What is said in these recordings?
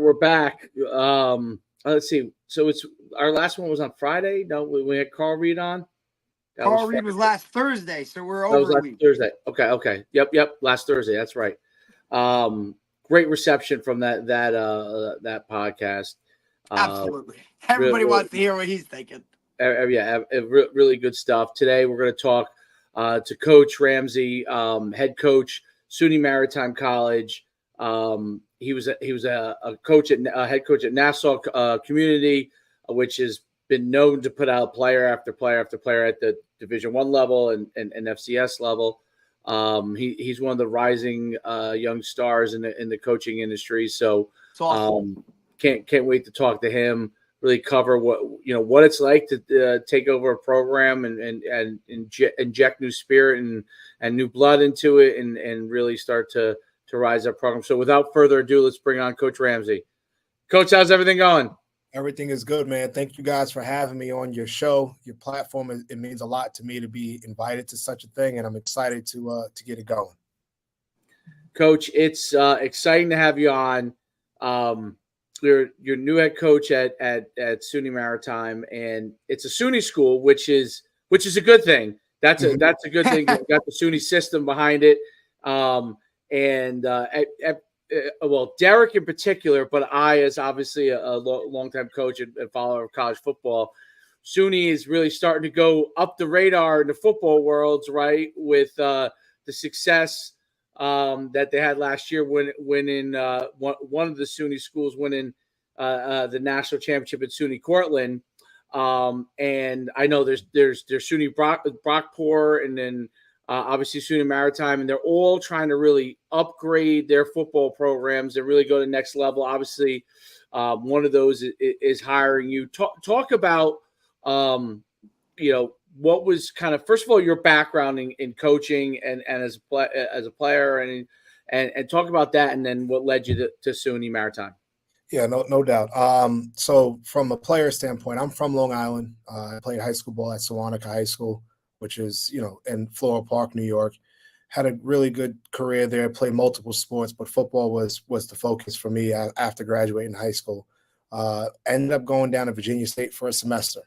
we're back. Let's see. So it's our last one was on Friday. No, we had Carl Reed on. Carl Reed was last Thursday, so we're that was over a last week. Thursday. Okay. Yep. Last Thursday. That's right. Great reception from that podcast. Absolutely. Everybody wants to hear what he's thinking. Yeah, really good stuff. Today we're going to talk to Coach Ramsey, head coach, SUNY Maritime College. He was a coach head coach at Nassau Community, which has been known to put out player after player after player at the Division I level and FCS level. He's one of the rising young stars in the coaching industry. So awesome. Can't wait to talk to him. Really cover what it's like to take over a program and inject new spirit and new blood into it and really start to rise that program. So without further ado, let's bring on Coach Ramsey. Coach, how's everything going? Everything is good, man. Thank you guys for having me on your show, your platform. It means a lot to me to be invited to such a thing, and I'm excited to get it going. Coach, it's exciting to have you on. You're new head coach at SUNY Maritime, and it's a SUNY school, which is a good thing. That's a good thing. You've got the SUNY system behind it, well, Derek in particular, but I, as obviously a longtime coach and follower of college football, SUNY is really starting to go up the radar in the football worlds, right? With the success that they had last year, winning one of the SUNY schools winning the national championship at SUNY Cortland, and I know there's SUNY Brockport, and then obviously SUNY Maritime, and they're all trying to really upgrade their football programs and really go to the next level. Obviously, one of those is hiring you. Talk about what was kind of, first of all, your background in coaching and as a player, and talk about that, and then what led you to SUNY Maritime. Yeah, no doubt. So from a player standpoint, I'm from Long Island. I played high school ball at Sewanaka High School, which is, in Floral Park, New York. Had a really good career there, played multiple sports, but football was the focus for me after graduating high school. Ended up going down to Virginia State for a semester.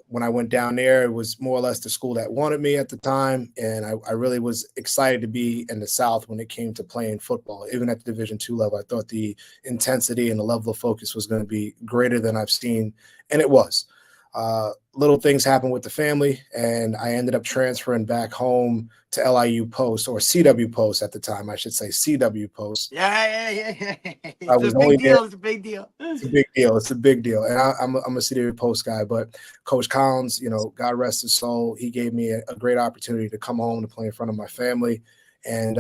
When I went down there, it was more or less the school that wanted me at the time, and I really was excited to be in the South when it came to playing football. Even at the Division II level, I thought the intensity and the level of focus was going to be greater than I've seen, and it was. Little things happened with the family, and I ended up transferring back home to LIU Post, or CW Post at the time, I should say, CW Post. Yeah. It's a big deal. It's a big deal. It's a big deal. And I'm a CW Post guy, but Coach Collins, God rest his soul, he gave me a great opportunity to come home to play in front of my family, and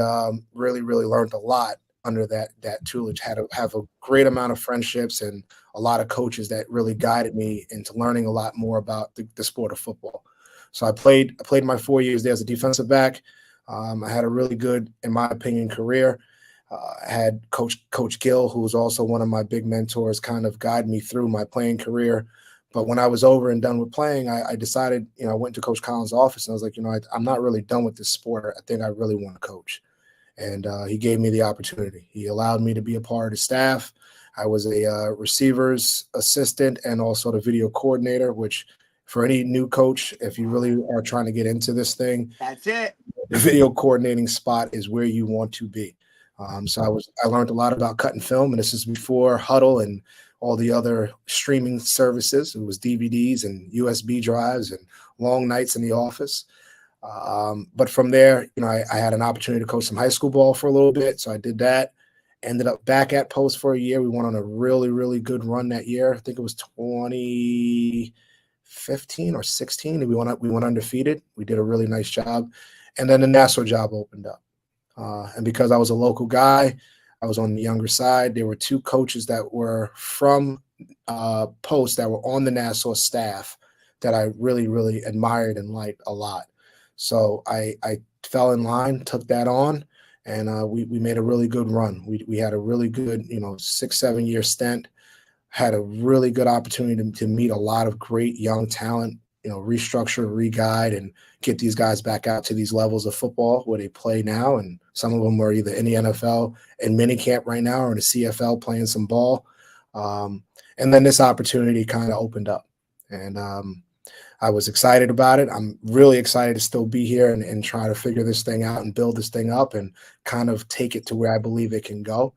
really, really learned a lot under that tutelage. Have a great amount of friendships and a lot of coaches that really guided me into learning a lot more about the sport of football. So I played my 4 years there as a defensive back. I had a really good, in my opinion, career. I had Coach Gill, who was also one of my big mentors, kind of guide me through my playing career. But when I was over and done with playing, I decided, I went to Coach Collins' office, and I was like, I'm not really done with this sport. I think I really want to coach. And he gave me the opportunity. He allowed me to be a part of the staff. I was a receivers assistant and also the video coordinator, which for any new coach, if you really are trying to get into this thing, that's it. The video coordinating spot is where you want to be. So I learned a lot about cutting film, and this is before Huddle and all the other streaming services. It was DVDs and USB drives and long nights in the office. But from there, I had an opportunity to coach some high school ball for a little bit. So I did that. Ended up back at Post for a year. We went on a really, really good run that year. I think it was 2015 or 16. And we went undefeated. We did a really nice job. And then the Nassau job opened up. And because I was a local guy, I was on the younger side. There were two coaches that were from Post that were on the Nassau staff that I really, really admired and liked a lot. So I fell in line, took that on, and we made a really good run. We had a really good, 6-7 year stint, had a really good opportunity to meet a lot of great young talent, restructure, re-guide, and get these guys back out to these levels of football where they play now. And some of them are either in the NFL in minicamp right now or in the CFL playing some ball. And then this opportunity kind of opened up. And I was excited about it. I'm really excited to still be here and try to figure this thing out and build this thing up and kind of take it to where I believe it can go.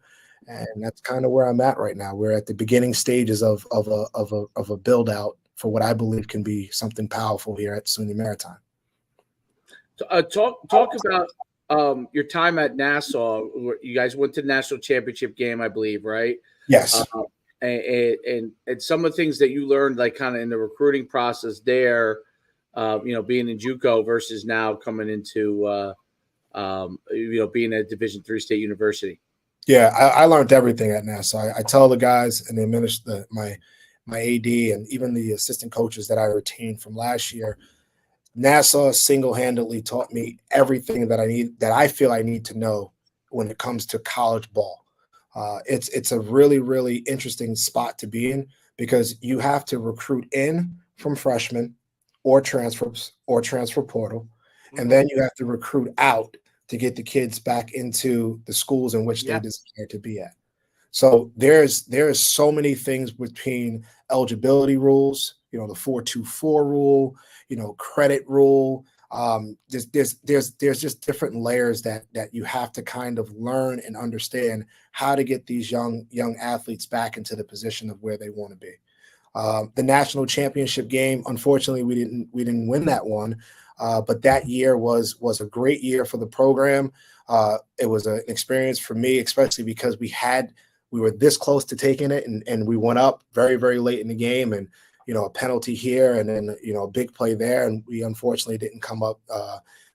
And that's kind of where I'm at right now. We're at the beginning stages of a build out for what I believe can be something powerful here at SUNY Maritime. Talk about your time at Nassau. You guys went to the national championship game, I believe, right? Yes. And some of the things that you learned, like kind of in the recruiting process there, being in JUCO versus now coming into, being at Division III State University. Yeah, I learned everything at Nassau. I tell the guys and my AD and even the assistant coaches that I retained from last year, Nassau single-handedly taught me everything that I feel I need to know when it comes to college ball. It's a really, really interesting spot to be in because you have to recruit in from freshmen or transfers or transfer portal, and then you have to recruit out to get the kids back into the schools in which they desire to be at. So there's so many things between eligibility rules, the 4-2-4 rule, credit rule. There's just different layers that you have to kind of learn and understand how to get these young athletes back into the position of where they want to be. The national championship game, unfortunately, we didn't win that one, but that year was a great year for the program. It was an experience for me, especially because we were this close to taking it, and we went up very, very late in the game, and a penalty here, and then a big play there, and we unfortunately didn't come up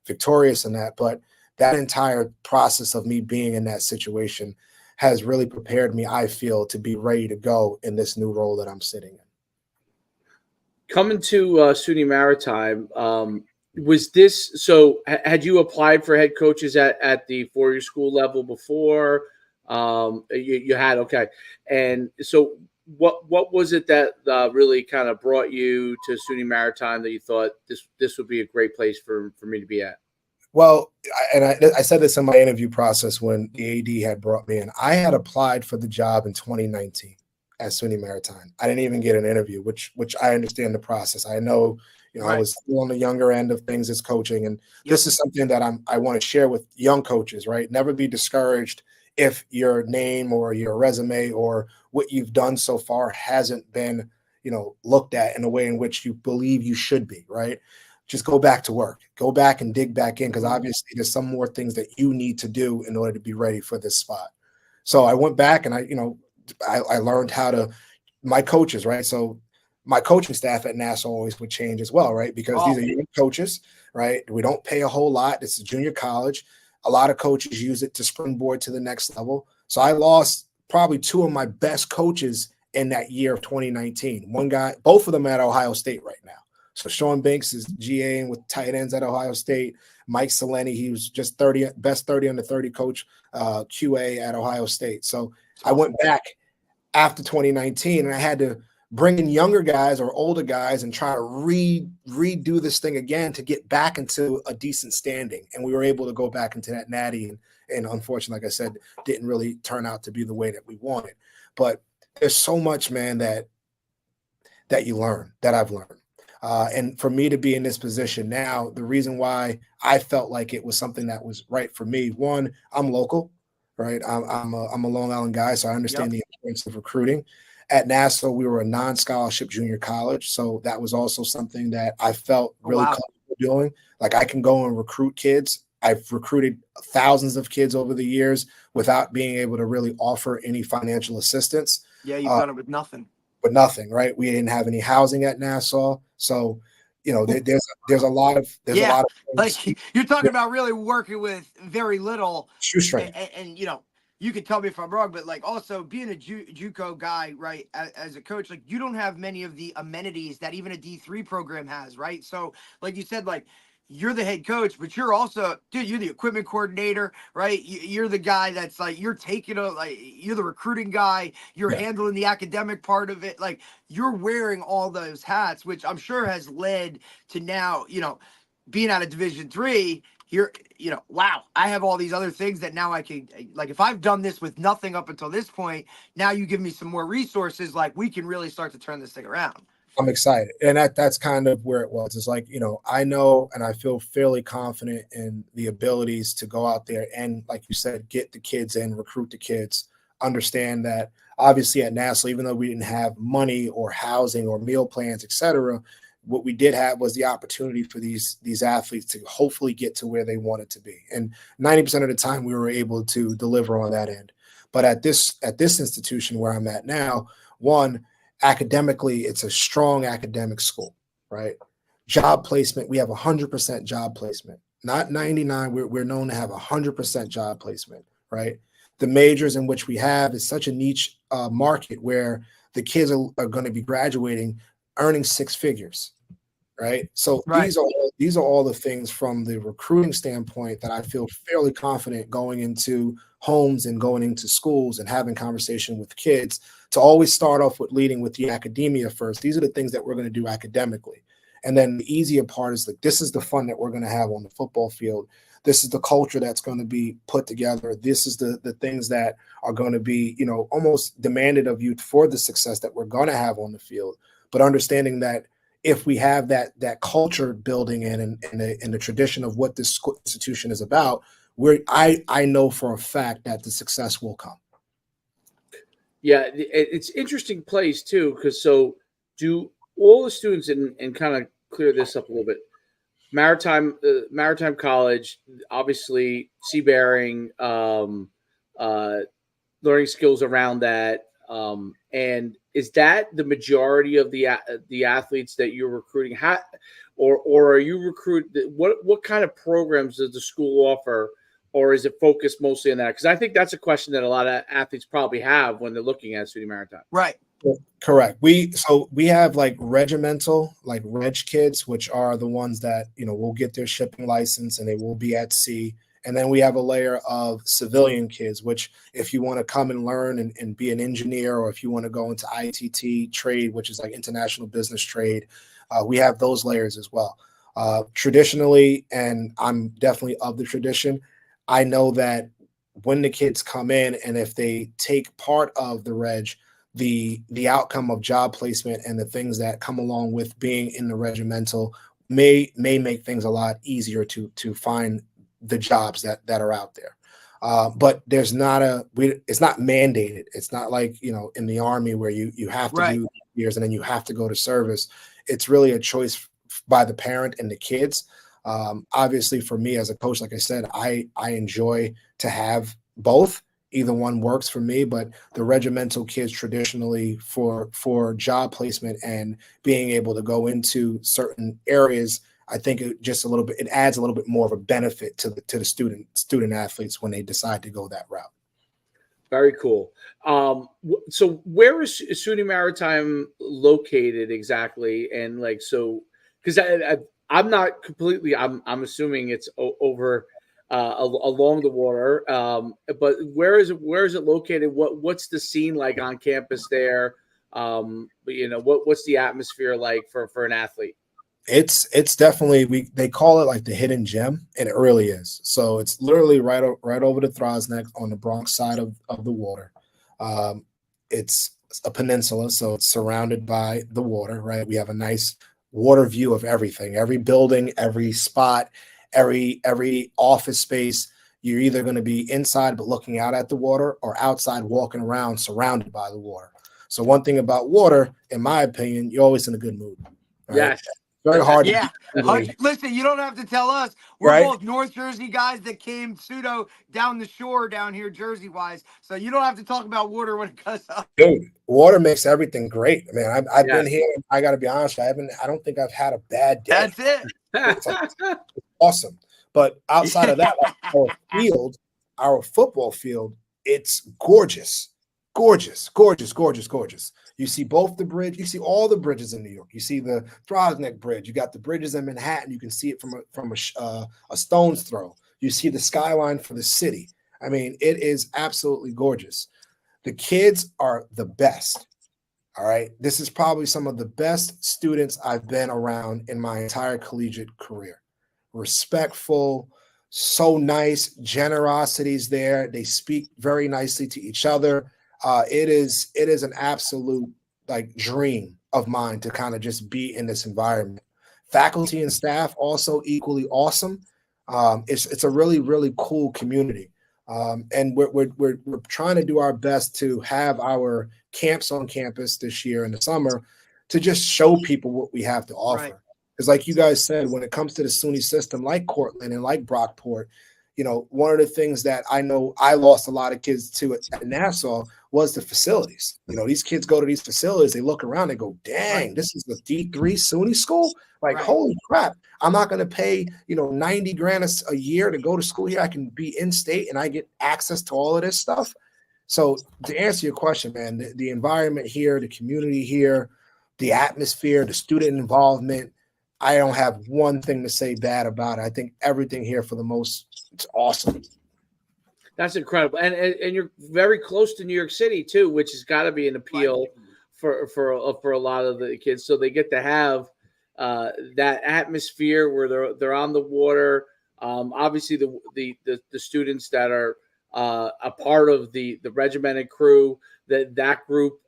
victorious in that. But that entire process of me being in that situation has really prepared me, I feel, to be ready to go in this new role that I'm sitting in. Coming to SUNY Maritime, was this so? Had you applied for head coaches at the four-year school level before? You had, okay, and so what was it that really kind of brought you to SUNY Maritime that you thought this would be a great place for me to be at? Well, I said this in my interview process when the AD had brought me in. I had applied for the job in 2019 at SUNY Maritime. I didn't even get an interview, which I understand the process. I know, I was still on the younger end of things as coaching, and this is something that I want to share with young coaches, right? Never be discouraged if your name or your resume or what you've done so far hasn't been, looked at in a way in which you believe you should be, right? Just go back to work, go back and dig back in, because obviously there's some more things that you need to do in order to be ready for this spot. So I went back and I learned how to, my coaches, right? So my coaching staff at Nassau always would change as well, right? Because these are young coaches, right? We don't pay a whole lot. This is junior college. A lot of coaches use it to springboard to the next level. So I lost probably two of my best coaches in that year of 2019. One guy, both of them at Ohio State right now. So Sean Banks is GAing with tight ends at Ohio State. Mike Seleni, he was just best 30 under 30 coach, QA at Ohio State. So I went back after 2019 and I had to bring in younger guys or older guys and try to redo this thing again to get back into a decent standing. And we were able to go back into that natty and unfortunately, like I said, didn't really turn out to be the way that we wanted. But there's so much, man, that you learn, that I've learned. And for me to be in this position now, the reason why I felt like it was something that was right for me, one, I'm local, right? I'm a Long Island guy, so I understand the importance of recruiting. At Nassau, we were a non-scholarship junior college, so that was also something that I felt really comfortable doing. Like I can go and recruit kids. I've recruited thousands of kids over the years without being able to really offer any financial assistance. Yeah, you've done it with nothing. With nothing, right? We didn't have any housing at Nassau, so there's a lot of things. Like you're talking about really working with very little shoestring, and you can tell me if I'm wrong, but like also being a JUCO guy, right? As a coach, like you don't have many of the amenities that even a D3 program has, right? So like you said, like you're the head coach, but you're also, dude, you're the equipment coordinator, right? You're the guy that's like, you're you're the recruiting guy, you're Yeah. handling the academic part of it. Like, you're wearing all those hats, which I'm sure has led to now, being out of Division III, wow, I have all these other things that now I can, like, if I've done this with nothing up until this point, now you give me some more resources, like, we can really start to turn this thing around. I'm excited. And that's kind of where it was. It's like, I know and I feel fairly confident in the abilities to go out there and, like you said, get the kids in, recruit the kids, understand that obviously at Nassau, even though we didn't have money or housing or meal plans, et cetera, what we did have was the opportunity for these athletes to hopefully get to where they wanted to be. And 90% of the time we were able to deliver on that end. But at this institution where I'm at now, one, academically, it's a strong academic school, right? Job placement, we have 100% job placement, not 99. We're known to have 100% job placement, right? The majors in which we have is such a niche market where the kids are going to be graduating, earning six figures, right? So Right. these are all the things from the recruiting standpoint that I feel fairly confident going into homes and going into schools and having conversation with kids to always start off with leading with the academia first. These are the things that we're going to do academically. And then the easier part is like, this is the fun that we're going to have on the football field. This is the culture that's going to be put together. This is the things that are going to be, almost demanded of you for the success that we're going to have on the field. But understanding that if we have that culture building in the tradition of what this institution is about, I know for a fact that the success will come. Yeah, it's interesting place too, because so do all the students and kind of clear this up a little bit. Maritime College, obviously seabearing, learning skills around that, and is that the majority of the athletes that you're recruiting? Or are you recruiting? What kind of programs does the school offer? Or is it focused mostly on that? Because I think that's a question that a lot of athletes probably have when they're looking at SUNY Maritime. Right. Correct. We have like regimental, like reg kids, which are the ones that, will get their shipping license and they will be at sea. And then we have a layer of civilian kids, which if you want to come and learn and be an engineer, or if you want to go into ITT trade, which is like international business trade, we have those layers as well. Traditionally, and I'm definitely of the tradition, I know that when the kids come in and if they take part of the reg, the outcome of job placement and the things that come along with being in the regimental may make things a lot easier to find the jobs that are out there. But there's it's not mandated. It's not like, in the Army where you have to do years and then you have to go to service. It's really a choice by the parent and the kids. Obviously for me as a coach, like I said, I enjoy to have both. Either one works for me, but the regimental kids traditionally for job placement and being able to go into certain areas, I think it adds a little bit more of a benefit to the student athletes when they decide to go that route. Very cool. So where is SUNY Maritime located exactly? And like, so, because I'm not completely, I'm assuming it's over along the water. But where is it located? What's the scene like on campus there? What's the atmosphere like for an athlete? It's definitely, they call it like the hidden gem, and it really is. So it's literally right over the Throsneck on the Bronx side of the water. It's a peninsula, so it's surrounded by the water, right? We have a nice water view of everything, every building, every spot, every office space. You're either going to be inside but looking out at the water, or outside walking around surrounded by the water. So one thing about water, in my opinion, you're always in a good mood. Right? Yes. Very hard. Yeah. Listen, you don't have to tell us. We're both North Jersey guys that came pseudo down the shore down here, Jersey wise. So you don't have to talk about water when it comes up. Dude, water makes everything great. Man, I've been here. I got to be honest. I don't think I've had a bad day. That's it. It's awesome. But outside of that, like our football field, it's gorgeous. Gorgeous, gorgeous, gorgeous, gorgeous. You see both the bridge. You see all the bridges in New York. You see the Throsneck Bridge. You got the bridges in Manhattan. You can see it from a stone's throw. You see the skyline for the city. I mean, it is absolutely gorgeous. The kids are the best. All right. This is probably some of the best students I've been around in my entire collegiate career. Respectful, so nice, generosity's there. They speak very nicely to each other. It is an absolute like dream of mine to kind of just be in this environment. Faculty and staff also equally awesome. It's a really, really cool community. And we're trying to do our best to have our camps on campus this year in the summer to just show people what we have to offer. Right. Because like you guys said, when it comes to the SUNY system, like Cortland and like Brockport, you know, one of the things that I know I lost a lot of kids to at Nassau was the facilities. You know, these kids go to these facilities, they look around, they go, dang, this is the D3 SUNY school? Like, holy crap, I'm not going to pay, you know, 90 grand a year to go to school here. I can be in state and I get access to all of this stuff. So to answer your question, man, the environment here, the community here, the atmosphere, the student involvement, I don't have one thing to say bad about it. I think everything here for the most, it's awesome. That's incredible. And you're very close to New York City too, which has got to be an appeal for a lot of the kids. So they get to have that atmosphere where they're on the water. Obviously the students that are a part of the regimented crew, that group,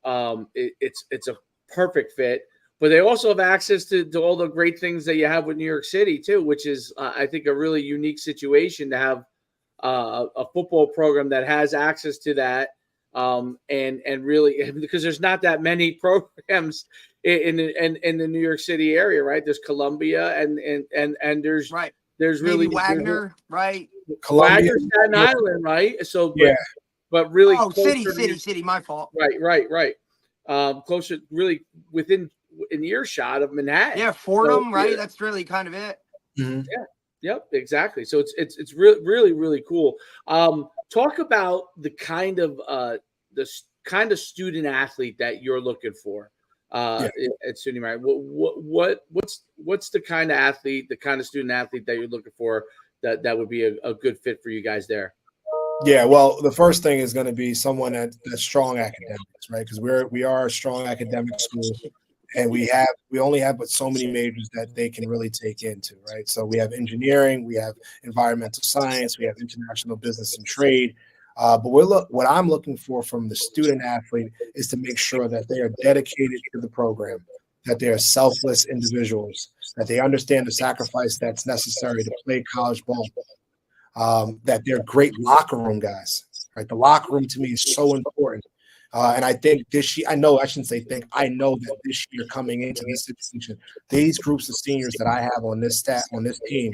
it's a perfect fit. But they also have access to all the great things that you have with New York City too, which is I think a really unique situation to have a football program that has access to that, and really, because there's not that many programs in the New York City area, right? There's Columbia and there's there's maybe really Wagner, right? Columbia, Wagner, Staten Island, right? So yeah, but really, city, my fault. Right. Closer, really within earshot of Manhattan. Yeah, Fordham, so, right? Yeah. That's really kind of it. Mm-hmm. Yeah. Yep, exactly. So it's really, really cool. Talk about the kind of student athlete that you're looking for at SUNY Maritime. What's the kind of athlete, the kind of student athlete that you're looking for that would be a good fit for you guys there? Yeah, well, the first thing is going to be someone that's strong academics, right? Because we are a strong academic school, and we only have but so many majors that they can really take into, right? So we have engineering, we have environmental science, we have international business and trade. But what I'm looking for from the student athlete is to make sure that they are dedicated to the program, that they are selfless individuals, that they understand the sacrifice that's necessary to play college ball. That they're great locker room guys, right? The locker room to me is so important. And I think this year, I know that this year coming into this situation, these groups of seniors that I have on this team,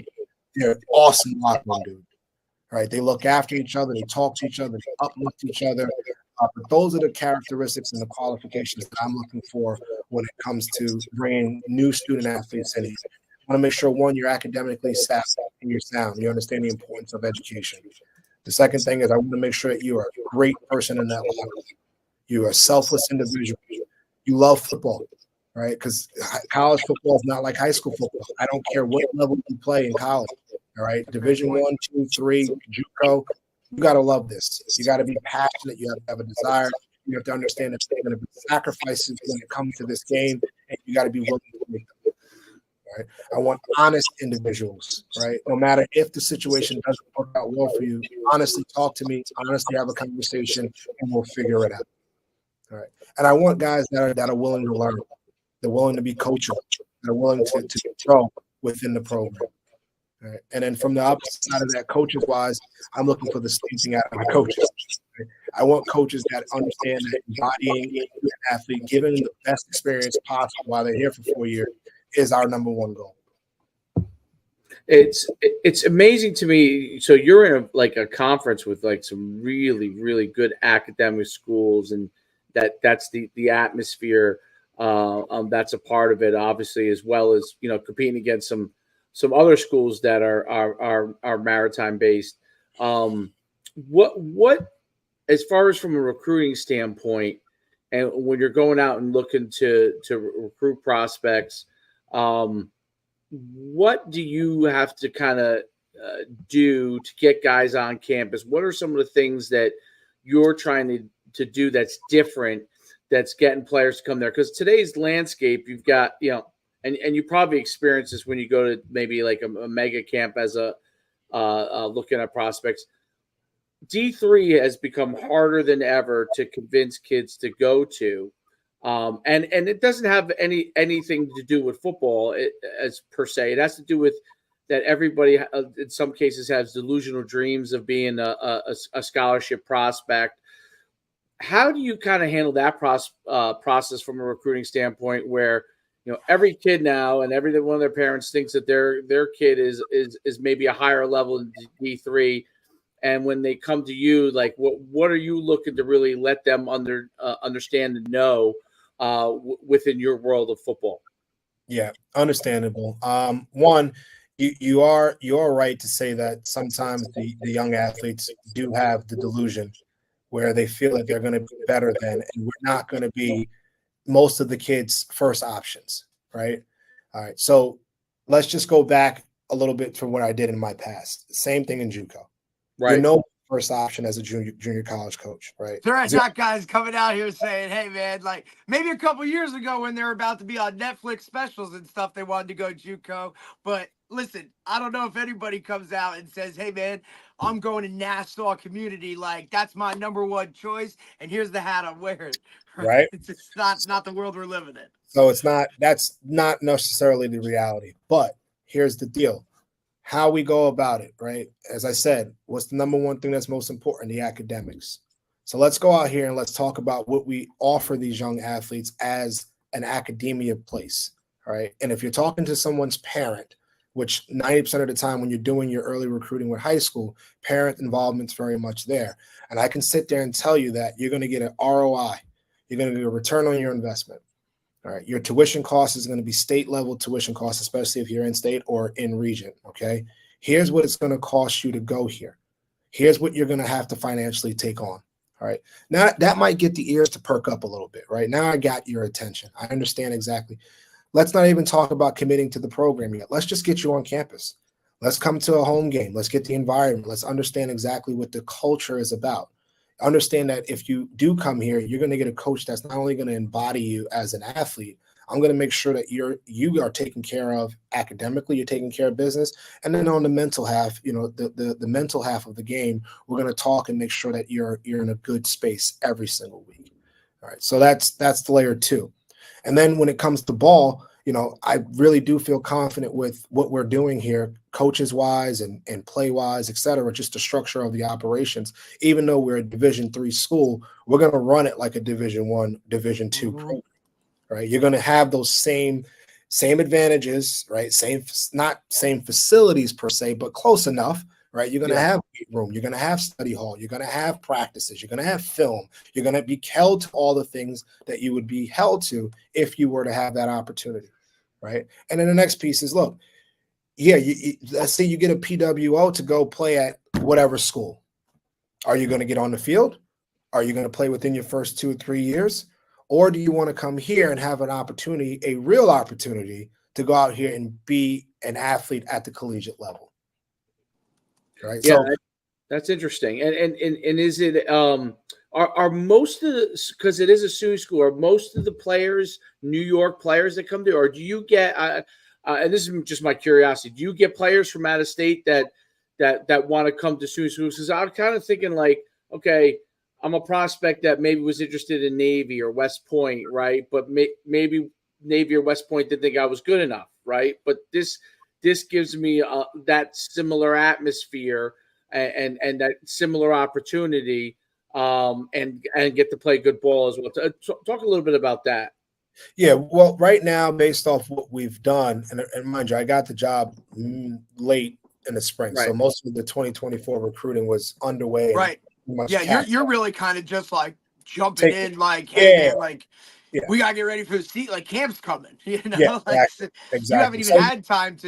they're awesome locker room dudes, right? They look after each other, they talk to each other, they uplift each other. But those are the characteristics and the qualifications that I'm looking for when it comes to bringing new student athletes in here. I want to make sure, one, you're academically savvy and you're sound. You understand the importance of education. The second thing is I want to make sure that you are a great person in that locker room. You are a selfless individual. You love football, right? Because college football is not like high school football. I don't care what level you play in college, all right? Division 1, 2, 3, JUCO. You got to love this. You got to be passionate. You have to have a desire. You have to understand that there are going to be sacrifices when it comes to this game, and you got to be willing to make them. Right? I want honest individuals, right? No matter if the situation doesn't work out well for you, honestly talk to me, honestly have a conversation, and we'll figure it out. All right. And I want guys that are willing to learn, they're willing to be coachable, they're willing to grow within the program. Right? And then from the opposite side of that, coaches wise, I'm looking for the same thing out of my coaches. Right? I want coaches that understand that embodying an athlete, giving them the best experience possible while they're here for 4 years, is our number one goal. It's amazing to me. So you're in a conference with like some really, really good academic schools, and that's the atmosphere. That's a part of it, obviously, as well as competing against some other schools that are maritime based. What as far as from a recruiting standpoint, and when you're going out and looking to recruit prospects, what do you have to kind of do to get guys on campus? What are some of the things that you're trying to do that's different, that's getting players to come there? Because today's landscape, you've got, and you probably experience this when you go to maybe like a mega camp as a looking at prospects. D3 has become harder than ever to convince kids to go to. And it doesn't have anything to do with football as per se. It has to do with that everybody, in some cases, has delusional dreams of being a scholarship prospect. How do you kind of handle that process from a recruiting standpoint, where every kid now and every one of their parents thinks that their kid is maybe a higher level in D3, and when they come to you, like what are you looking to really let them understand and know within your world of football? Yeah, understandable. One, you are right to say that sometimes the young athletes do have the delusion where they feel that they're going to be better than, and we're not going to be most of the kids' first options, right? All right, so let's just go back a little bit from what I did in my past. Same thing in JUCO. Right. First option as a junior college coach, right? There are not guys coming out here saying, hey, man, like maybe a couple years ago when they were about to be on Netflix specials and stuff, they wanted to go JUCO. But listen, I don't know if anybody comes out and says, hey, man, I'm going to Nassau Community. Like, that's my number one choice. And here's the hat I'm wearing. Right. It's just not the world we're living in. So that's not necessarily the reality. But here's the deal. How we go about it, right? As I said, what's the number one thing that's most important? The academics. So let's go out here and let's talk about what we offer these young athletes as an academia place, all right? And if you're talking to someone's parent, which 90% of the time when you're doing your early recruiting with high school, parent involvement's very much there. And I can sit there and tell you that you're going to get an ROI. You're going to get a return on your investment. All right, your tuition cost is going to be state level tuition costs, especially if you're in state or in region. Okay, here's what it's going to cost you to go here. Here's what you're going to have to financially take on. All right, now that might get the ears to perk up a little bit, right? Now I got your attention. I understand exactly. Let's not even talk about committing to the program yet. Let's just get you on campus. Let's come to a home game. Let's get the environment. Let's understand exactly what the culture is about. Understand that if you do come here, you're going to get a coach that's not only going to embody you as an athlete. I'm going to make sure that you are taken care of academically, you're taking care of business, and then on the mental half, the mental half of the game, we're going to talk and make sure that you're in a good space every single week. All right, so that's the layer two. And then when it comes to ball, I really do feel confident with what we're doing here, coaches wise and play wise, et cetera, just the structure of the operations. Even though we're a Division III school, we're going to run it like a Division I, Division II program, right? You're going to have those same advantages, right? Not same facilities per se, but close enough, right? You're going to have weight room, you're going to have study hall, you're going to have practices, you're going to have film, you're going to be held to all the things that you would be held to if you were to have that opportunity, right? And then the next piece is, look, let's say you get a PWO to go play at whatever school. Are you going to get on the field? Are you going to play within your first 2 or 3 years? Or do you want to come here and have an opportunity, a real opportunity, to go out here and be an athlete at the collegiate level? Right. Yeah, so that's interesting. And is it are most of the, because it is a SUNY school, are most of the players New York players that come to, or do you get and this is just my curiosity, do you get players from out of state that want to come to SUNY schools? Because I'm kind of thinking like, okay, I'm a prospect that maybe was interested in Navy or West Point, right? But maybe Navy or West Point didn't think I was good enough, right? But this gives me that similar atmosphere and that similar opportunity, and get to play good ball as well. Talk a little bit about that. Yeah, well, right now, based off what we've done, and mind you, I got the job late in the spring, right. So most of the 2024 recruiting was underway. Right. Yeah, you're really kind of just like jumping in, like, hey, man, like, we gotta get ready for the seat. Like camp's coming, you know. Yeah, Like exactly. you haven't even So, had time to,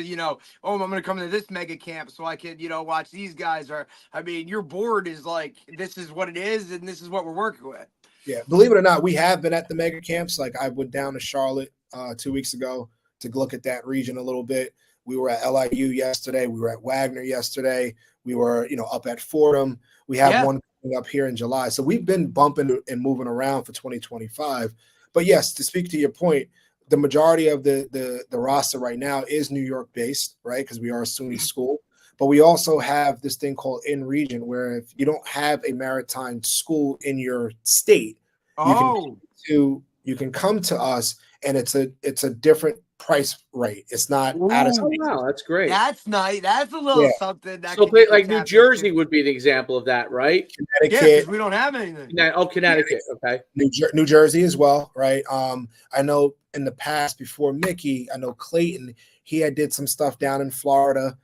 I'm gonna come to this mega camp so I can, watch these guys. Or I mean, your board is like, this is what it is, and this is what we're working with. yeah, believe it or not, we have been at the mega camps. Like I went down to Charlotte 2 weeks ago to look at that region a little bit. We were at LIU yesterday. We were at Wagner yesterday. We were, up at Fordham. We have one coming up here in July. So we've been bumping and moving around for 2025. But yes, to speak to your point, the majority of the roster right now is New York based, right? Because we are a SUNY school. But we also have this thing called in region, where if you don't have a maritime school in your state, you can come to us, and it's a different price rate. It's not out of Oh, wow, that's great. That's nice. That's a little something. That so like New Jersey would be the example of that, right? Connecticut, because we don't have anything. Connecticut. Okay. New Jersey as well, right? I know in the past before Mickey, I know Clayton, he did some stuff down in Florida.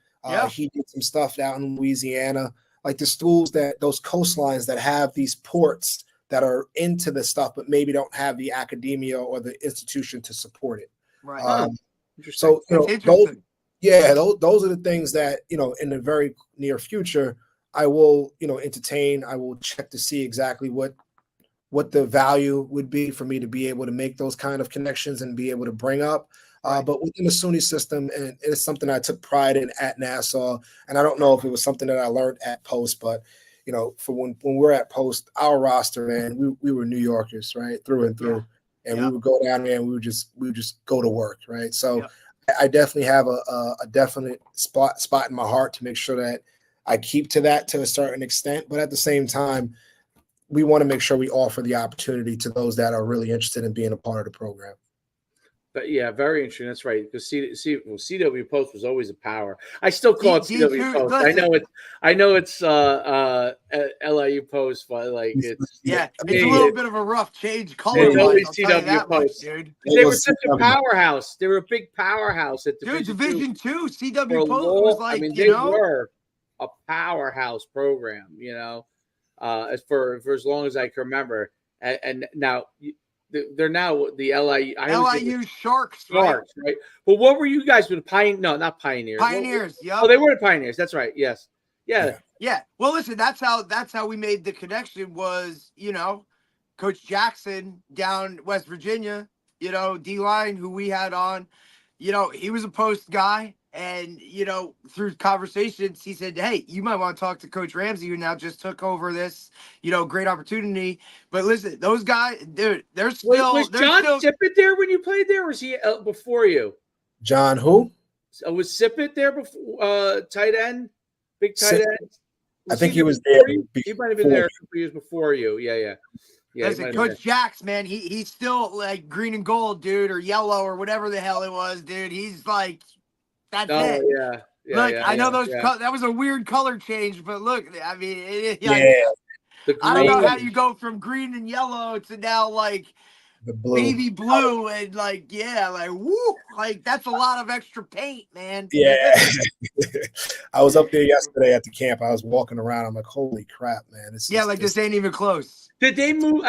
He did some stuff down in Louisiana. Like the schools those coastlines that have these ports that are into the stuff, but maybe don't have the academia or the institution to support it. Right. So those are the things that in the very near future I will entertain. I will check to see exactly what the value would be for me to be able to make those kind of connections and be able to bring up. But within the SUNY system, and it's something I took pride in at Nassau, and I don't know if it was something that I learned at Post, but for when we're at Post, our roster, man, we were New Yorkers, right, through and through. And we would go down there and we would just go to work, right? So I definitely have a definite spot in my heart to make sure that I keep to that to a certain extent. But at the same time, we want to make sure we offer the opportunity to those that are really interested in being a part of the program. But yeah, very interesting. That's right. Because CW Post was always a power. I still call it CW Post. Listen. I know it's LIU Post, but like it's a little bit of a rough change color. It's always CW Post, dude. They were such a powerhouse. They were a big powerhouse at Division two. CW Post was like, they were a powerhouse program. As for as long as I can remember, and now. They're now the LIU Sharks, right? But what were you guys with not Pioneers? Pioneers, Oh, they were the Pioneers. That's right. Yes. Yeah. Well, listen, that's how we made the connection was, Coach Jackson down West Virginia, D-line who we had on, he was a Post guy. And, through conversations, he said, hey, you might want to talk to Coach Ramsey, who now just took over this, great opportunity. But listen, those guys, dude, they're still. Was John Sippett there when you played there? Or was he before you? John who? Was Sippett there before? Tight end? Big tight end? I think he was there. He might have been there a couple years before you. Yeah. Listen, Coach Jacks, man, he's still like green and gold, dude, or yellow or whatever the hell it was, dude. He's like. That's it. Yeah. Look, I know those. That was a weird color change, but look, I mean, I don't know how you go from green and yellow to now like the blue. Baby blue and woo, that's a lot of extra paint, man. Yeah, I was up there yesterday at the camp. I was walking around. I'm like, holy crap, man! This ain't even close. Did they move?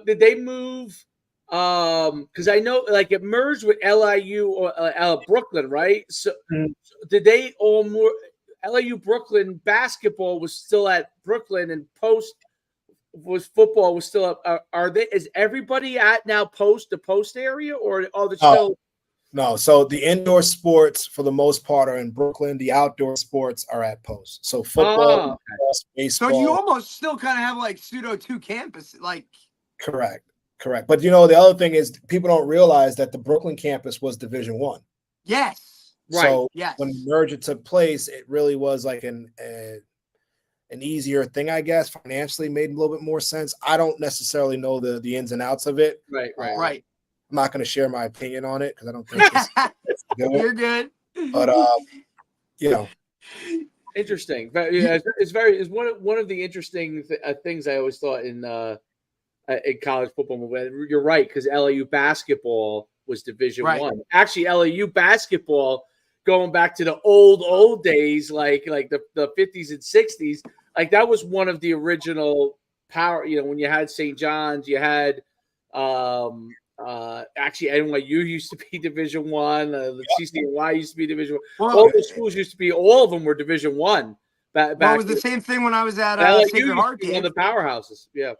Did they move? Because I know it merged with LIU or Brooklyn, right? So did they all more? LIU Brooklyn basketball was still at Brooklyn, and Post football was still up. Is everybody at now the Post area, or are they still? No. So the indoor sports for the most part are in Brooklyn. The outdoor sports are at Post. So football, baseball. So you almost still kind of have pseudo two campus, Correct. But the other thing is people don't realize that the Brooklyn campus was Division I. Yes. Right. So when the merger took place, it really was like an easier thing, I guess. Financially made a little bit more sense. I don't necessarily know the ins and outs of it. Right. I'm not going to share my opinion on it because I don't think it's good. You're good. But interesting. But it's one of the interesting things I always thought in college football. You're right, because LAU basketball was Division I. Actually, LAU basketball, going back to the old days, like the 50s and 60s, that was one of the original power. When you had St. John's, you had Actually, NYU used to be Division One. The CCNY used to be Division One. Well, All the schools used to be. All of them were Division One. Well, it was the same thing when I was at LSU Sacred used Heart, to be one Dave. of the powerhouses. Yeah.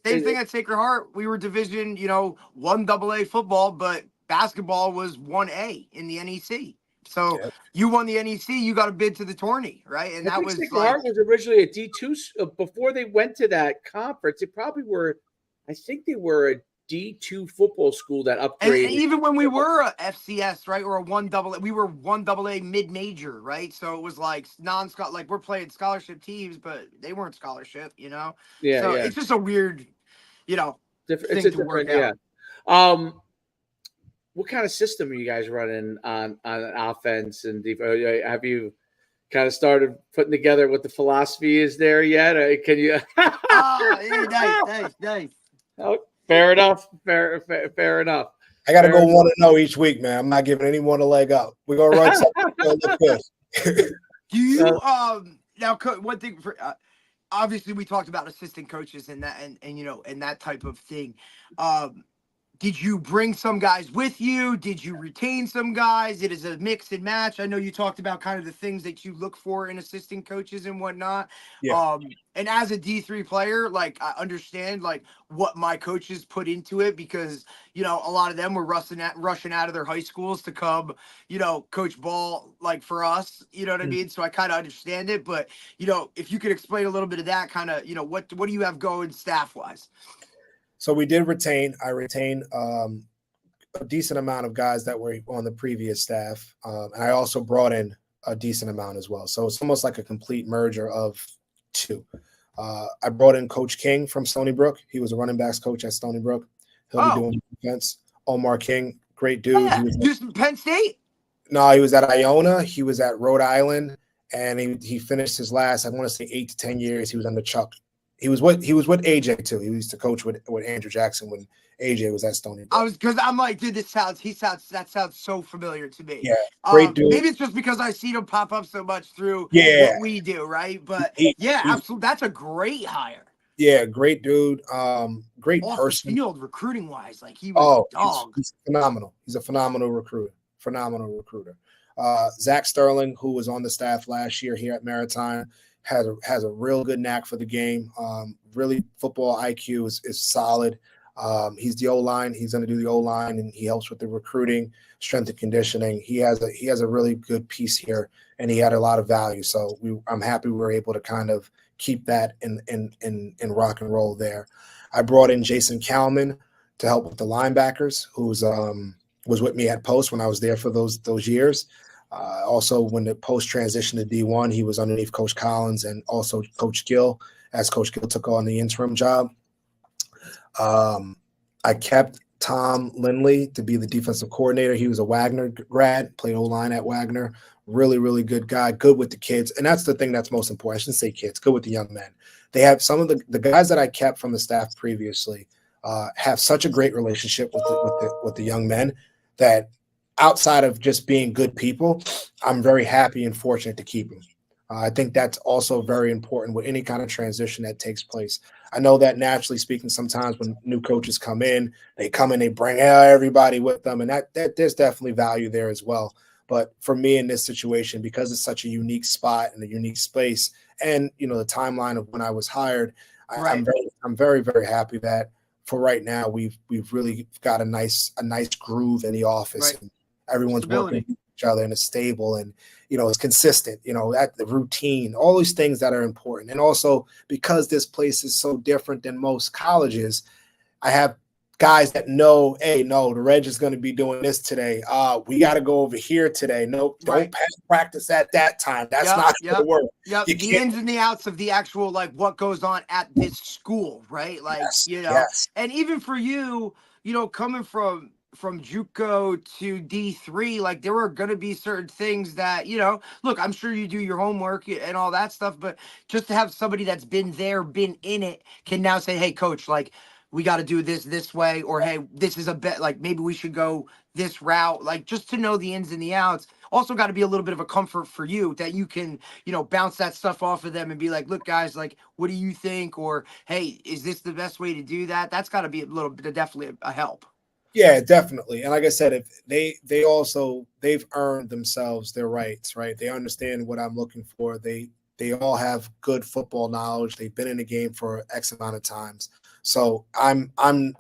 Same thing at Sacred Heart. We were Division, 1 AA football, but basketball was 1A in the NEC. So you won the NEC, you got a bid to the tourney, right? And I that think was Sacred like Heart was originally a D2 before they went to that conference. They probably were. I think they were a D2 football school that upgraded. And even when we were a FCS, right, or a 1 AA, we were 1 AA mid-major, right? So it was like non-scholarship, like we're playing scholarship teams, but they weren't scholarship, Yeah, So yeah. it's just a weird, It's thing a to work different, out. What kind of system are you guys running on offense and defense? Have you kind of started putting together what the philosophy is there yet? Can you? Hey, nice. Oh, fair enough. Fair enough. I got to go 1-0 each week, man. I'm not giving anyone a leg up. We're gonna run something. Look good. Do you now? One thing for obviously we talked about assistant coaches and that and that type of thing. Did you bring some guys with you? Did you retain some guys? It is a mix and match. I know you talked about kind of the things that you look for in assistant coaches and whatnot. Yeah. And as a D3 player, like I understand like what my coaches put into it because a lot of them were rushing out of their high schools to come, coach ball like for us. You know what I mean? So I kind of understand it, but if you could explain a little bit of that kind of, what do you have going staff wise? So we did retain. I retained a decent amount of guys that were on the previous staff, and I also brought in a decent amount as well. So it's almost like a complete merger of two. I brought in Coach King from Stony Brook. He was a running backs coach at Stony Brook. He'll be doing defense. Omar King, great dude. Yeah. He was from Penn State? No, he was at Iona. He was at Rhode Island, and he finished his last, I want to say 8 to 10 years. He was under Chuck. He was with AJ too. He used to coach with Andrew Jackson when AJ was at Stony Brook. Because I'm like, dude, that sounds so familiar to me. Yeah, great dude. Maybe it's just because I see him pop up so much through what we do, right? But absolutely, that's a great hire. Yeah, great dude. Great off person. The field, recruiting wise, like he was a dog. He's phenomenal. He's a phenomenal recruiter. Zach Sterling, who was on the staff last year here at Maritime, has a real good knack for the game. Really, football IQ is solid. He's the O-line. He's going to do the O-line, and he helps with the recruiting, strength and conditioning. He has a really good piece here, and he had a lot of value. So I'm happy we were able to kind of keep that in rock and roll there. I brought in Jason Kalman to help with the linebackers, who's was with me at Post when I was there for those years. Also, when the Post transitioned to D1, he was underneath Coach Collins and also Coach Gill, as Coach Gill took on the interim job. I kept Tom Lindley to be the defensive coordinator. He was a Wagner grad, played O-line at Wagner. Really, really good guy, good with the kids. And that's the thing that's most important. I shouldn't say kids, good with the young men. They have some of the guys that I kept from the staff previously have such a great relationship with the young men that outside of just being good people, I'm very happy and fortunate to keep them. I think that's also very important with any kind of transition that takes place. I know that naturally speaking, sometimes when new coaches come in, they bring everybody with them, and that there's definitely value there as well. But for me in this situation, because it's such a unique spot and a unique space, and the timeline of when I was hired, I'm very, very happy that for right now we've really got a nice groove in the office. Right. And everyone's working with each other and it's stable and it's consistent, that the routine, all these things that are important. And also because this place is so different than most colleges, I have guys that know, hey, no, the Reg is going to be doing this today. We got to go over here today. Nope, don't practice at that time. That's not going to work. Yep. The ins and the outs of the actual, like what goes on at this school, right? Like, and even for you, coming from JUCO to D3, like there were going to be certain things that, look, I'm sure you do your homework and all that stuff, but just to have somebody that's been there, been in it, can now say, hey, coach, like, we got to do this way, or hey, this is a bet, like maybe we should go this route, like just to know the ins and the outs. Also got to be a little bit of a comfort for you that you can, bounce that stuff off of them and be like, look guys, like what do you think, or hey, is this the best way to do that? That's got to be a little bit, definitely a help. Yeah, definitely. And like I said, if they've earned themselves their rights, right? They understand what I'm looking for. They all have good football knowledge. They've been in the game for X amount of times. So I'm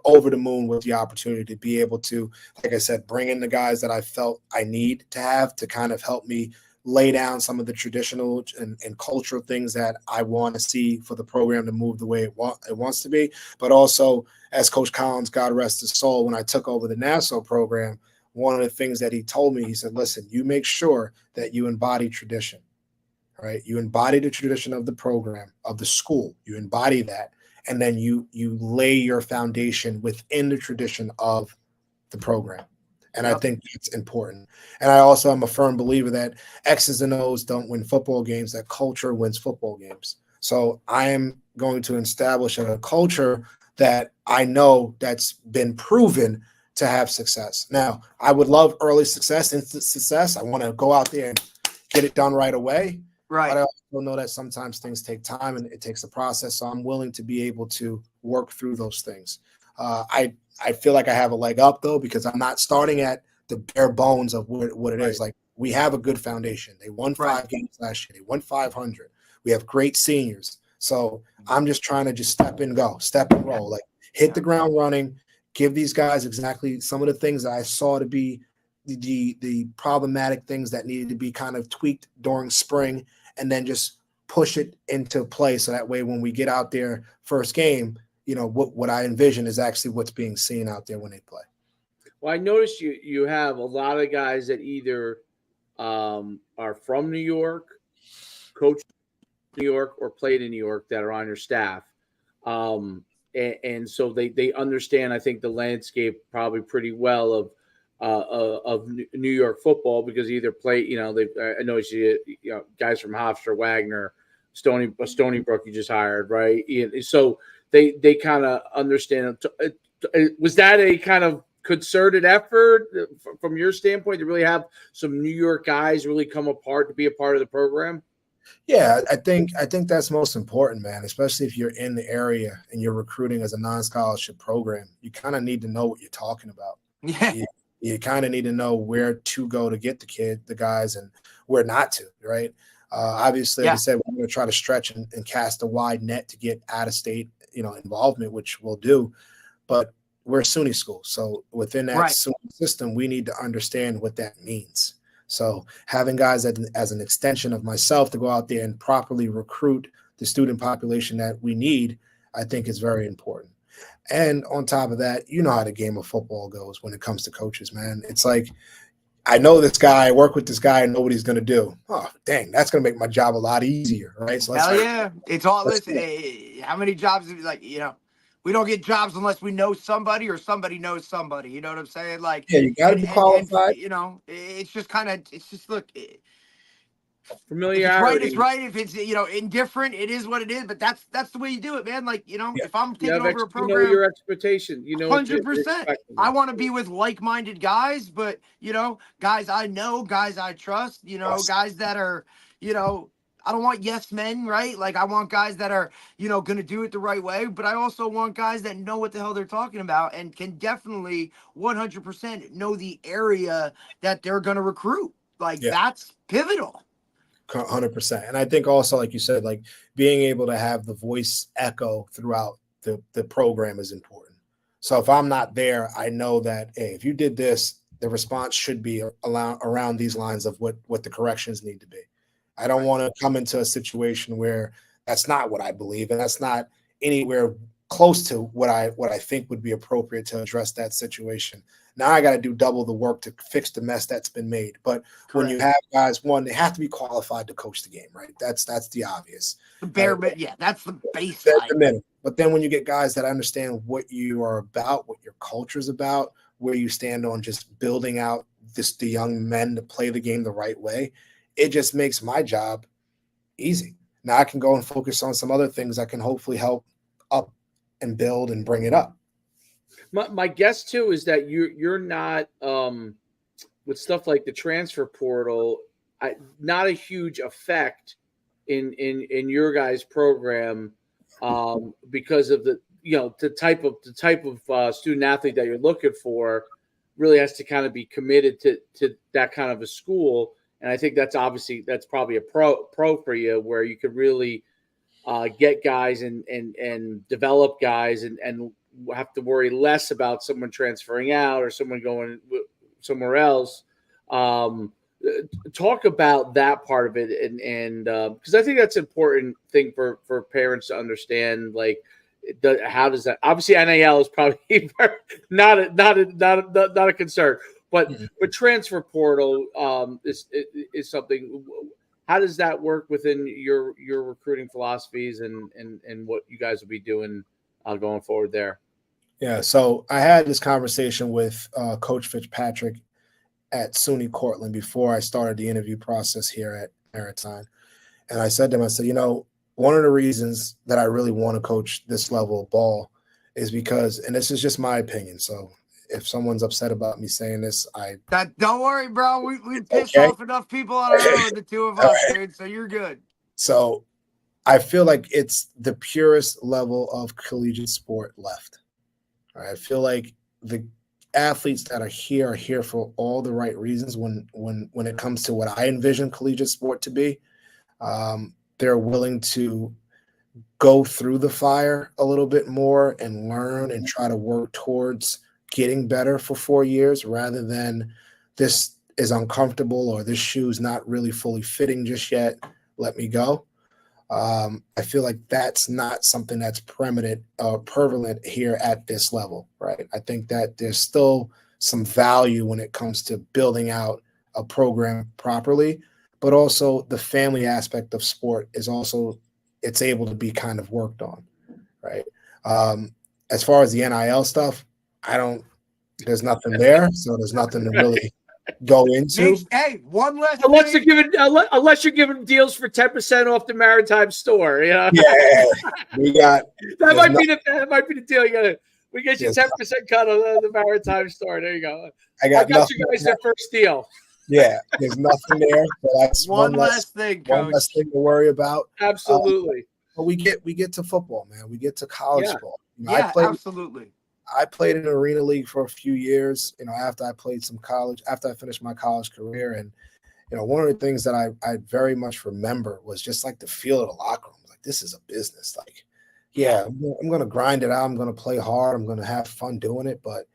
over the moon with the opportunity to be able to, like I said, bring in the guys that I felt I need to have to kind of help me lay down some of the traditional and cultural things that I want to see for the program to move the way it wants to be. But also, as Coach Collins, God rest his soul, when I took over the Nassau program, one of the things that he told me, he said, listen, you make sure that you embody tradition, right? You embody the tradition of the program, of the school. You embody that. And then you lay your foundation within the tradition of the program. And I think that's important. And I also am a firm believer that X's and O's don't win football games, that culture wins football games. So I am going to establish a culture that I know that's been proven to have success. Now, I would love early success, instant success. I want to go out there and get it done right away. Right. But I also know that sometimes things take time and it takes a process. So I'm willing to be able to work through those things. I feel like I have a leg up, though, because I'm not starting at the bare bones of what it is. Like, we have a good foundation. They won 5 games last year. They won 500. We have great seniors. So I'm just trying to just step and roll, like hit the ground running, give these guys exactly some of the things that I saw to be the problematic things that needed to be kind of tweaked during spring, and then just push it into play. So that way, when we get out there first game, what I envision is actually what's being seen out there when they play. Well, I noticed you have a lot of guys that either are from New York, coach New York, or played in New York that are on your staff. And so they understand, I think, the landscape probably pretty well of New York football, because either play, I know guys from Hofstra, Wagner, Stony Brook you just hired, right? So they kind of understand. Was that a kind of concerted effort from your standpoint to really have some New York guys really come apart to be a part of the program? Yeah, I think that's most important, man, especially if you're in the area and you're recruiting as a non-scholarship program. You kind of need to know what you're talking about. Yeah. You kind of need to know where to go to get the guys, and where not to, right? Obviously, like I said, we're going to try to stretch and cast a wide net to get out-of-state, involvement, which we'll do. But we're a SUNY school, so within that SUNY system, we need to understand what that means. So having guys as an extension of myself to go out there and properly recruit the student population that we need, I think is very important. And on top of that, you know how the game of football goes when it comes to coaches, man. It's like, I know this guy, I work with this guy, and know what he's going to do. Oh, dang, that's going to make my job a lot easier, right? So hell yeah. It's all, listen, how many jobs, like, we don't get jobs unless we know somebody or somebody knows somebody. You know what I'm saying? Like, yeah, you got to be qualified. It's just kind of, look, familiarity. If it's right. If it's, indifferent, it is what it is. But that's the way you do it, man. Like, if I'm taking over a program, your expectation, 100%. I want to be with like-minded guys, but guys I know, guys I trust, guys that are, I don't want yes men, right? Like, I want guys that are, going to do it the right way, but I also want guys that know what the hell they're talking about and can definitely 100% know the area that they're going to recruit. Like, that's pivotal. 100%. And I think also, like you said, like being able to have the voice echo throughout the program is important. So if I'm not there, I know that, hey, if you did this, the response should be around these lines of what the corrections need to be. I don't want to come into a situation where that's not what I believe, and that's not anywhere close to what I think would be appropriate to address that situation. Now I got to do double the work to fix the mess that's been made. But when you have guys, one, they have to be qualified to coach the game, right? That's the obvious. The bare, that's the baseline. That's the minimum. But then when you get guys that understand what you are about, what your culture is about, where you stand on just building out the young men to play the game the right way, it just makes my job easy. Now I can go and focus on some other things that can hopefully help up and build and bring it up. My guess too is that you're not with stuff like the transfer portal, not a huge effect in your guys' program because of the type of student athlete that you're looking for really has to kind of be committed to that kind of a school, and I think that's probably a pro for you where you could really get guys and develop guys and have to worry less about someone transferring out or someone going somewhere else. Talk about that part of it, and because I think that's an important thing for parents to understand. Like, how does that? Obviously, NIL is probably not a concern, but transfer portal is something. How does that work within your recruiting philosophies and what you guys will be doing going forward there? Yeah, so I had this conversation with Coach Fitzpatrick at SUNY Cortland before I started the interview process here at Maritime. And I said to him, I said, one of the reasons that I really want to coach this level of ball is because, and this is just my opinion, so if someone's upset about me saying this, don't worry, bro. We pissed off enough people on our own, the two of us, dude, so you're good. So I feel like it's the purest level of collegiate sport left. I feel like the athletes that are here for all the right reasons when it comes to what I envision collegiate sport to be. They're willing to go through the fire a little bit more and learn and try to work towards getting better for 4 years rather than this is uncomfortable or this shoe's not really fully fitting just yet. Let me go. I feel like that's not something that's prevalent here at this level, right? I think that there's still some value when it comes to building out a program properly, but also the family aspect of sport is also, it's able to be kind of worked on, right? As far as the NIL stuff, there's nothing there, so there's nothing to really go into. Hey, one less unless you're giving deals for 10% off the Maritime store, Yeah, we got that might be the deal. We get you 10% cut on the Maritime store. There you go. I got you guys the first deal. Yeah, there's nothing there. But that's one less thing, Coach. One less thing to worry about. Absolutely. But we get to football, man. We get to college ball. Absolutely. I played in an arena league for a few years, after I played some college, after I finished my college career. And, one of the things that I very much remember was just like the feel of the locker room. Like, this is a business. Like, yeah, I'm going to grind it out. I'm going to play hard. I'm going to have fun doing it. But,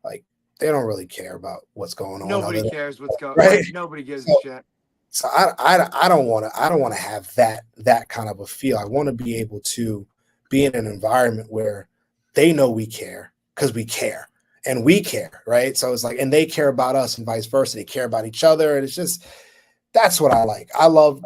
like, they don't really care about what's going on. Nobody cares what's going on. Right? Nobody gives a shit. So I don't want to have that kind of a feel. I want to be able to be in an environment where they know we care because we care and we care, right? So it's like, and they care about us and vice versa. They care about each other, and it's just, that's what I like.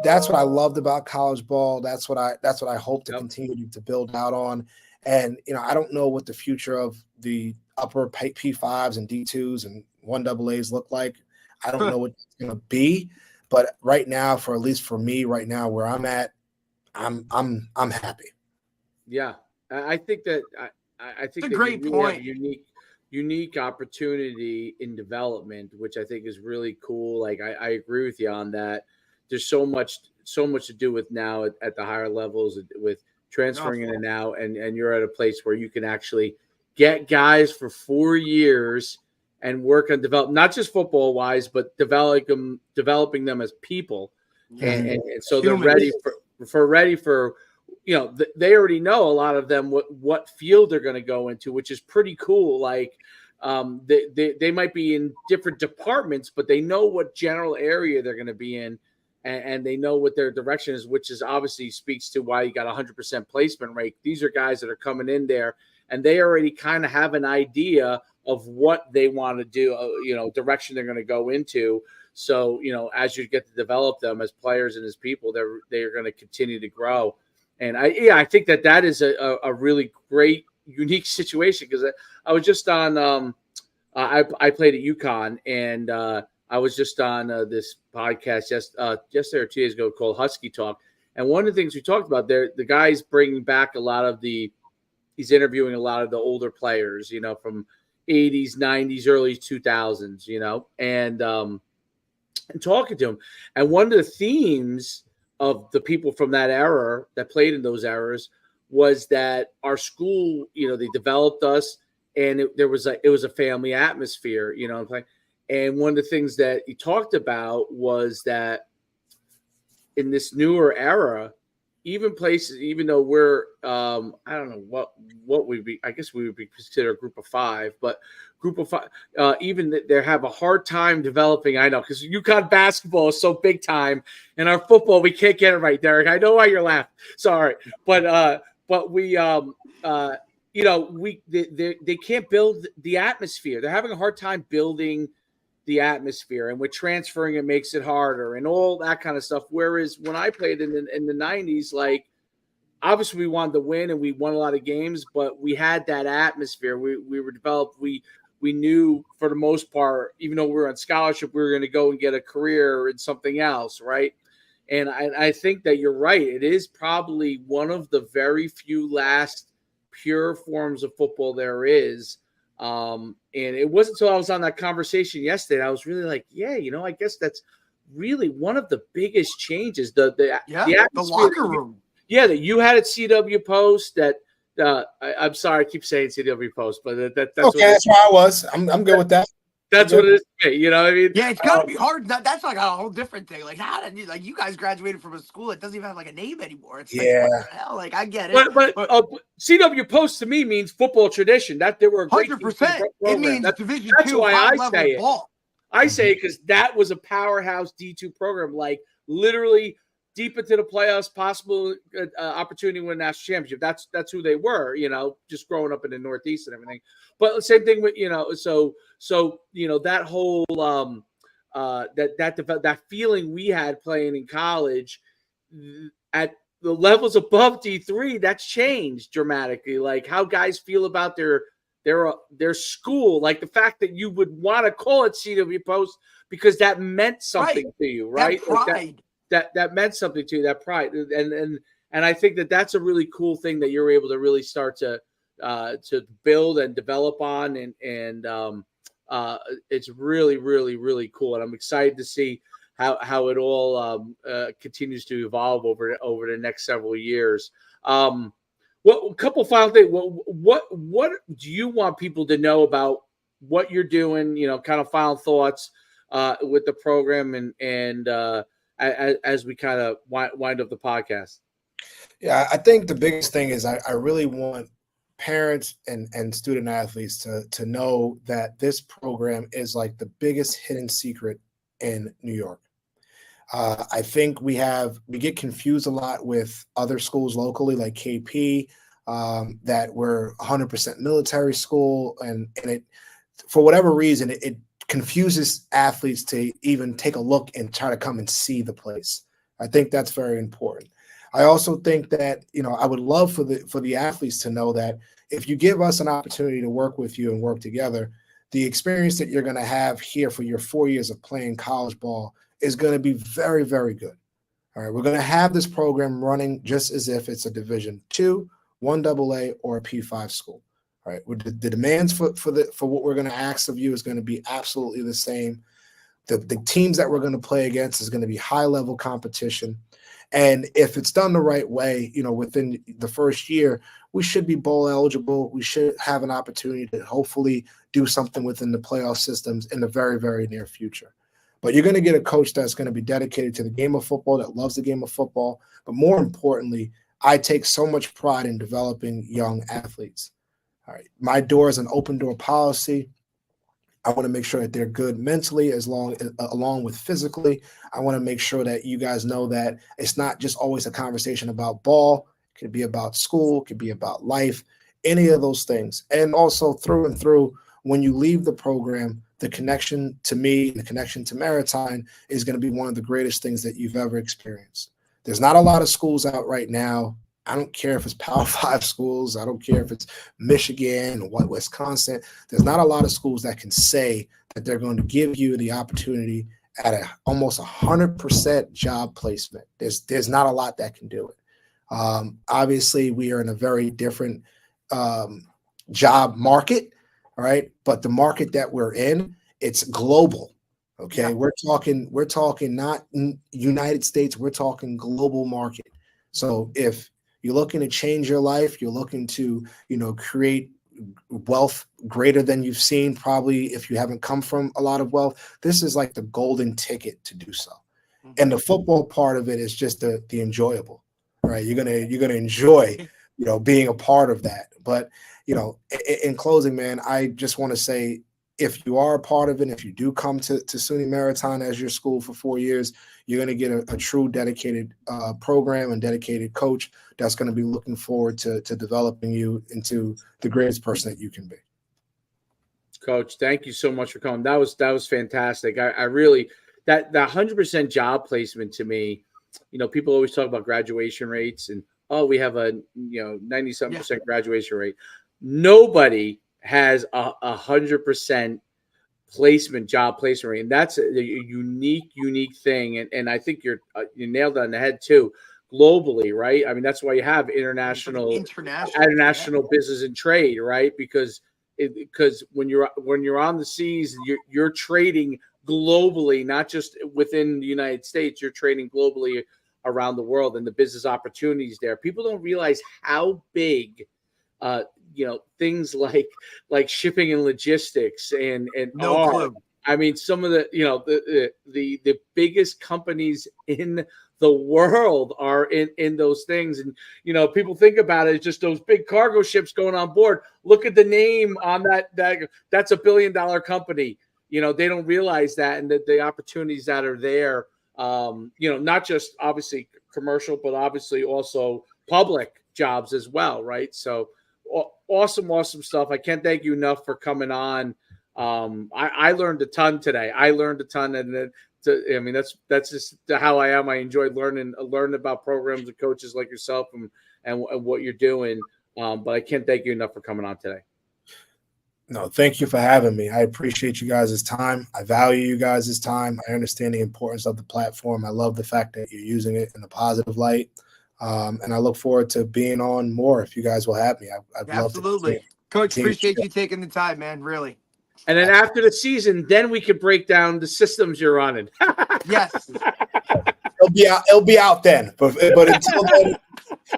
That's what I loved about college ball. That's what I hope to continue to build out on. And I don't know what the future of the upper P5s and D2s and 1AAs look like. I don't know what it's going to be. But right now, at least for me, right now where I'm at, I'm happy. Yeah, I think that it's a great point. Unique opportunity in development, which I think is really cool. Like I agree with you on that. There's so much to do with now at the higher levels with transferring in and out, and you're at a place where you can actually get guys for 4 years and work on not just football wise, but developing them as people. And so they're ready for they already know, a lot of them, what field they're going to go into, which is pretty cool. Like they might be in different departments, but they know what general area they're going to be in, and they know what their direction is, which is obviously speaks to why you got 100% placement rate. These are guys that are coming in there, and they already kind of have an idea of what they want to do, direction they're going to go into. So, as you get to develop them as players and as people, they're going to continue to grow. And I think that is a really great, unique situation, because I was just on, I played at UConn, and I was just on this podcast yesterday or 2 days ago called Husky Talk. And one of the things we talked about there, the guys bringing back a lot of the he's interviewing a lot of the older players, from 80s, 90s, early 2000s, and talking to him. And one of the themes of the people from that era that played in those eras was that our school, they developed us, and it was a family atmosphere, and one of the things that he talked about was that in this newer era, even places, even though we're, I don't know what we'd be, I guess we would be considered a group of five, but group of five, even they have a hard time developing. I know, because UConn basketball is so big time, and our football, we can't get it right, Derek. I know why you're laughing. Sorry. But we, they can't build the atmosphere. They're having a hard time building the atmosphere, and with transferring it makes it harder and all that kind of stuff. Whereas when I played in the 90s, like, obviously we wanted to win and we won a lot of games, but we had that atmosphere. We were developed. We knew for the most part, even though we were on scholarship, we were going to go and get a career in something else, right? And I think that you're right. It is probably one of the very few last pure forms of football there is. And it wasn't until I was on that conversation yesterday, I was really like, yeah, I guess that's really one of the biggest changes. The locker room. Yeah, that you had at CW Post. That I'm sorry, I keep saying CW Post, but that's okay. That's where I was. I'm good with that. That's what it is to me. You know what I mean? Yeah, it's gotta be hard. That's like a whole different thing. Like, how did you guys graduated from a school that doesn't even have like a name anymore? It's like, what the hell? Like, I get it. But CW Post to me means football tradition. That they were a great 100%. It means Division II high level ball. I say it because that was a powerhouse D2 program, like literally deep into the playoffs, possible opportunity to win a national championship. That's who they were, just growing up in the Northeast and everything. But the same thing with, so that whole that feeling we had playing in college at the levels above D3, that's changed dramatically. Like how guys feel about their school, like the fact that you would want to call it CW Post because that meant something to you, right? That pride. Like that meant something to you, that pride. And I think that that's a really cool thing that you're able to really start to build and develop on. And it's really, really, really cool. And I'm excited to see how it all continues to evolve over the next several years. A couple final things. What do you want people to know about what you're doing? Kind of final thoughts with the program and as we kind of wind up the podcast. Yeah, I think the biggest thing is I really want parents and student athletes to know that this program is like the biggest hidden secret in New York. I think we get confused a lot with other schools locally, like KP, that we're 100% military school, and it, for whatever reason, it confuses athletes to even take a look and try to come and see the place. I think that's very important. I also think that, I would love for the athletes to know that if you give us an opportunity to work with you and work together, the experience that you're going to have here for your 4 years of playing college ball is going to be very, very good. All right, we're going to have this program running just as if it's a Division II, 1AA, or a P5 school. All right, the demands for what we're going to ask of you is going to be absolutely the same. The teams that we're going to play against is going to be high level competition. And if it's done the right way, within the first year, we should be bowl eligible. We should have an opportunity to hopefully do something within the playoff systems in the very, very near future. But you're going to get a coach that's going to be dedicated to the game of football, that loves the game of football. But more importantly, I take so much pride in developing young athletes. All right, my door is an open door policy. I want to make sure that they're good mentally along with physically. I want to make sure that you guys know that it's not just always a conversation about ball. It could be about school. It could be about life, any of those things. And also through and through, when you leave the program, the connection to me, the connection to Maritime is going to be one of the greatest things that you've ever experienced. There's not a lot of schools out right now. I don't care if it's Power 5 schools. I don't care if it's Michigan or Wisconsin. There's not a lot of schools that can say that they're going to give you the opportunity at almost 100% job placement. There's not a lot that can do it. Obviously, we are in a very different job market, all right? But the market that we're in, it's global. Okay, Yeah. we're talking not United States, we're talking global market. So if you're looking to change your life, you're looking to, create wealth greater than you've seen, probably if you haven't come from a lot of wealth, this is like the golden ticket to do so. And the football part of it is just the enjoyable, right? You're gonna enjoy, being a part of that. But in closing, man, I just want to say, if you are a part of it, if you do come to SUNY Maritime as your school for 4 years, you're going to get a true dedicated program and dedicated coach that's going to be looking forward to developing you into the greatest person that you can be. Coach, thank you so much for coming. That was fantastic. I really, that 100% job placement to me, people always talk about graduation rates and, oh, we have a 97% graduation rate. Nobody has 100% job placement rate, and that's a unique thing. And I think you nailed it on the head too. Globally, right? I mean, that's why you have international business and trade, right? Because when you're on the seas, you're trading globally, not just within the United States. You're trading globally around the world, and the business opportunities there. People don't realize how big things like shipping and logistics and no clue. I mean, some of the the biggest companies in the world are in those things. And people think about it as just those big cargo ships going on board. Look at the name on that's a $1 billion company. They don't realize that, and the opportunities that are there, not just obviously commercial, but obviously also public jobs as well, right? So awesome stuff. I can't thank you enough for coming on. I learned a ton today. And that's just how I am. I enjoy learning about programs and coaches like yourself and what you're doing. But I can't thank you enough for coming on today. No, thank you for having me. I appreciate you guys' time. I value you guys' time. I understand the importance of the platform. I love the fact that you're using it in a positive light. And I look forward to being on more if you guys will have me. I'd love to. Absolutely. Coach, appreciate you taking the time, man. Really. And then after the season, then we could break down the systems you're running. Yes. It'll be out then. But until then,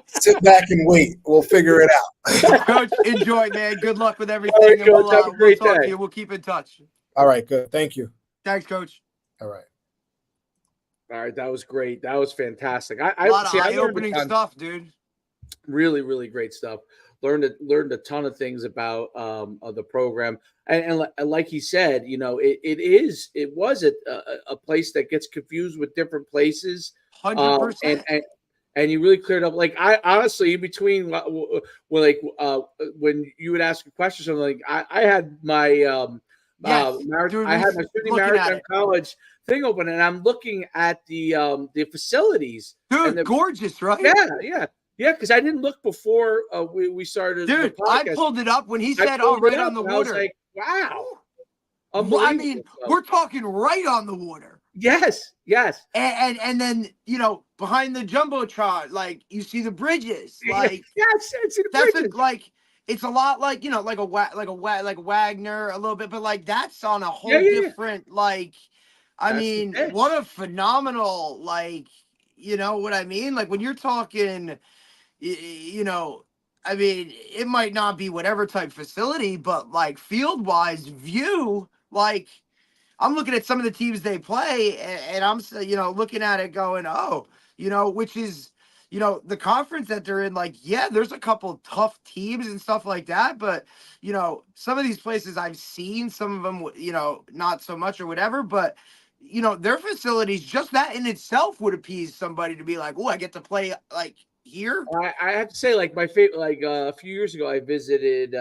sit back and wait. We'll figure it out. Coach, enjoy, man. Good luck with everything. All right, and Coach, have a great we'll talk day. to you. We'll keep in touch. All right, good. Thank you. Thanks, Coach. All right. All right, that was great. That was fantastic. A lot of eye-opening stuff, dude. Really, really great stuff. Learned a ton of things about the program, and like he said, it was a place that gets confused with different places. 100%. And you really cleared up. Like, I honestly, in between, when you would ask a question, or something, like I had my I had my SUNY Maritime College thing open, and I'm looking at the facilities. Dude, gorgeous, right? Yeah, because I didn't look before we started. Dude, I pulled it up when he said, "Oh, right on the water." I was like, wow. I mean, we're talking right on the water. Yes. And then behind the jumbotron, like you see the bridges, like yes, it's the bridges. It's a lot like like a Wagner a little bit, but like that's on a whole different like. I mean, what a phenomenal you know what I mean? Like when you're talking, I mean, it might not be whatever type facility, but like field wise view, like. I'm looking at some of the teams they play, and I'm, looking at it going, oh, which is, the conference that they're in, like, yeah, there's a couple tough teams and stuff like that. But, some of these places I've seen, some of them, not so much or whatever. But, their facilities, just that in itself would appease somebody to be like, oh, I get to play like here. I have to say, like, my favorite, like a few years ago, I visited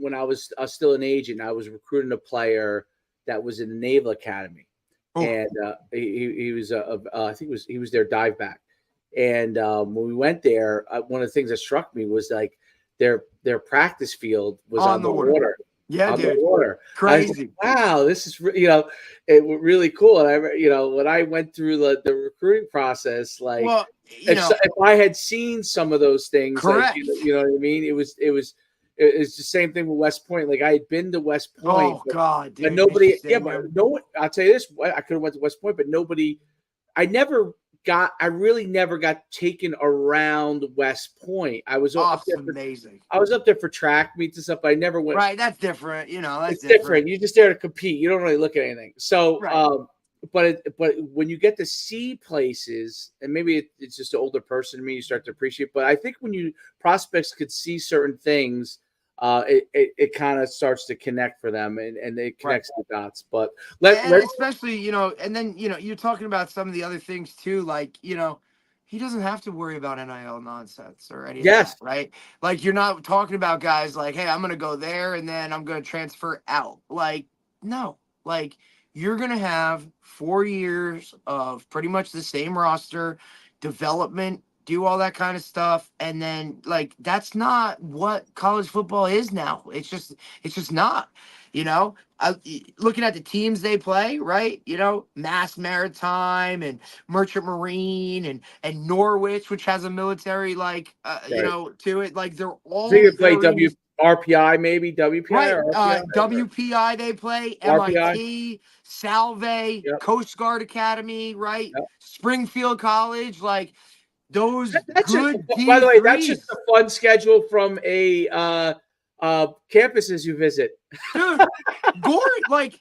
when I was still an agent, I was recruiting a player that was in the Naval Academy, and he was I think he was their dive back. And when we went there, one of the things that struck me was like their practice field was on the water. Yeah, on the dude. water. I was Crazy. like, wow, this is it was really cool. And when I went through the recruiting process, like Well, you know, if I had seen some of those things, like correct. you know what I mean, it's the same thing with West Point. Like I had been to West Point, Oh God, but dude. nobody, Mr. yeah, but Stadium. no one. I'll tell you this: I could have went to West Point, but nobody. I really never got taken around West Point. I was Oh, up it's there amazing. I was up there for track meets and stuff, but I never went. Right, that's different. That's It's different. different. You're just there to compete. You don't really look at anything. So, Right. but when you get to see places, and maybe it's just an older person to me, you start to appreciate. But I think when prospects could see certain things, it kind of starts to connect for them, and it connects the dots. But And especially, and then, you're talking about some of the other things too, like, he doesn't have to worry about NIL nonsense or any of yes, that, right? Like, you're not talking about guys like, hey, I'm going to go there and then I'm going to transfer out. Like, no, like, you're going to have 4 years of pretty much the same roster, development, do all that kind of stuff. And then, like, that's not what college football is now. It's just not, you know? Looking at the teams they play, right? Mass Maritime and Merchant Marine and Norwich, which has a military to it. Like they're all so you play very RPI, maybe WPI right. or RPI. WPI they play, RPI. MIT, Salve, Yep. Coast Guard Academy, right? Yep. Springfield College, like those That's just, good by the way, that's just D3s. a fun schedule from a campuses you visit. Dude, Gord, like,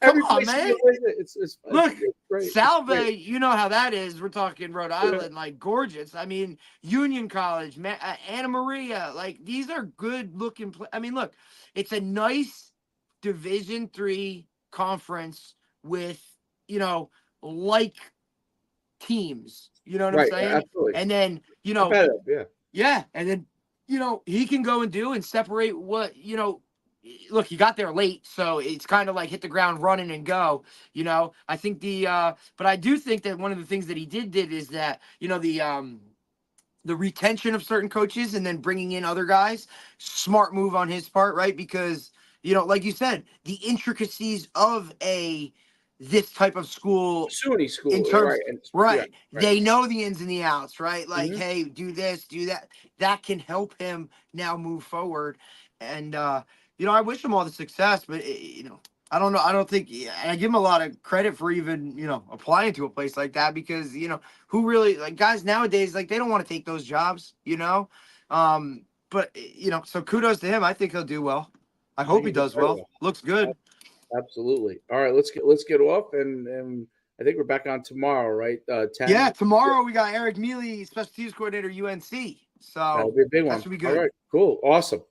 come Every on, place man. you visit, it's Look, great. Salve, It's great. you know how that is. We're talking Rhode Island, like gorgeous. I mean, Union College, Anna Maria, like these are good looking. I mean, look, it's a nice Division III conference with like teams. You know what I'm Right, saying? absolutely. And then Competitive, yeah. yeah, and then he can go and do and separate what look, he got there late, so it's kind of like hit the ground running and go. I think but I do think that one of the things that he did is that the retention of certain coaches and then bringing in other guys, smart move on his part, right? Because like you said, the intricacies of this type of school SUNY in school, terms right? And yeah, right, right. they know the ins and the outs, right? Like, Mhm. hey, do this, do that. That can help him now move forward. And I wish him all the success, but I don't know. I don't think, and I give him a lot of credit for even applying to a place like that, because who really, like, guys nowadays, like, they don't want to take those jobs, but so kudos to him. I think he'll do well. I I hope think he he did does very well. well. Looks good. Absolutely. All right, let's get off, and I think we're back on tomorrow, right? 10. Yeah, tomorrow we got Eric Mealy, special teams coordinator, UNC. That'll So be a big that one. should be All good. right, cool, awesome.